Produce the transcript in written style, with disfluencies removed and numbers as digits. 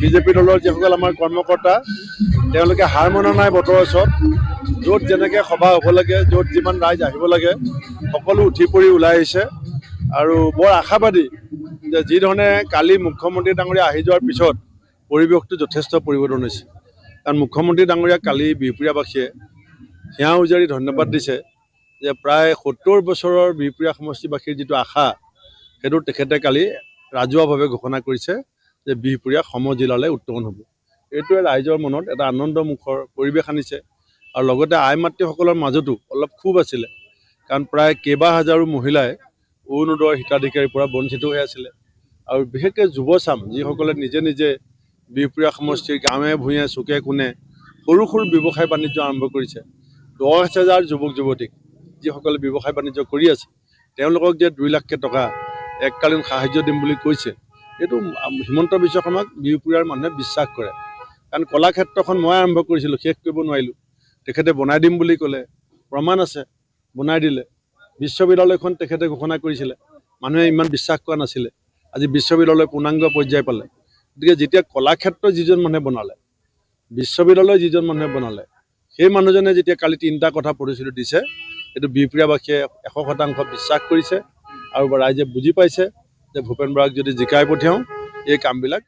BJP দলৰ যিসকল আমাৰ কৰ্মকৰ্তা তেওঁলোকে হাৰ মনা নাই বতৰৰ ওচৰত য'ত যেনেকৈ সভা হ'ব লাগে য'ত যিমান ৰাইজ আহিব লাগে সকলো উঠি পৰি ওলাই আহিছে আৰু বৰ আশাবাদী যে যিধৰণে কালি মুখ্যমন্ত্ৰী ডাঙৰীয়া আহি যোৱাৰ পিছত পৰিৱেশটো যথেষ্ট পৰিৱৰ্তন হৈছে কাৰণ মুখ্যমন্ত্ৰী ডাঙৰীয়াক কালি বিহপুৰীয়াবাসীয়ে সেৱা উজাৰি ধন্যবাদ দিছে যে প্ৰায় ৭০ বছৰৰ বিহপুৰীয়া সমষ্টিবাসীৰ যিটো আশা সেইটো তেখেতে কালি ৰাজহুৱাভাৱে ঘোষণা কৰিছে যে বিহপুৰীয়া সমজিলালৈ উত্তৰণ হ'ব। এইটোৱে ৰাইজৰ মনত এটা আনন্দমুখৰ পৰিৱেশ আনিছে আৰু লগতে আই মাতৃসকলৰ মাজতো অলপ ক্ষোভ আছিলে কাৰণ প্ৰায় কেইবা হাজাৰো মহিলাই অৰুণোদয়ৰ হিতাধিকাৰীৰ পৰা বঞ্চিত হৈ আছিলে আৰু বিশেষকৈ যুৱচাম যিসকলে নিজে নিজে বিহপুৰীয়া সমষ্টিৰ গাঁৱে ভূঞে চুকে কোণে সৰু সৰু ব্যৱসায় বাণিজ্য আৰম্ভ কৰিছে ১০,০০০ যুৱক যুৱতীক যিসকলে ব্যৱসায় বাণিজ্য কৰি আছে তেওঁলোকক যে ২ লাখ টকা এককালীন সাহায্য দিম বুলি কৈছে এইটো হিমন্ত বিশ্ব শৰ্মাক বিহপুৰীয়াৰ মানুহে বিশ্বাস কৰে কাৰণ কলাক্ষেত্ৰখন মই আৰম্ভ কৰিছিলোঁ শেষ কৰিব নোৱাৰিলোঁ তেখেতে বনাই দিম বুলি ক'লে প্ৰমাণ আছে বনাই দিলে বিশ্ববিদ্যালয়খন তেখেতে ঘোষণা কৰিছিলে মানুহে ইমান বিশ্বাস কৰা নাছিলে আজি বিশ্ববিদ্যালয় পূৰ্ণাংগ পৰ্যায় পালে গতিকে যেতিয়া কলাক্ষেত্ৰ যিজন মানুহে বনালে বিশ্ববিদ্যালয় যিজন মানুহে বনালে সেই মানুহজনে যেতিয়া কালি ৩টা কথা প্ৰতিশ্ৰুতি দিছে এইটো বিহপুৰীয়াবাসীয়ে ১০০% বিশ্বাস কৰিছে আৰু ৰাইজে বুজি পাইছে যে ভূপেন বৰাক যদি জিকাই পঠিয়াওঁ এই কামবিলাক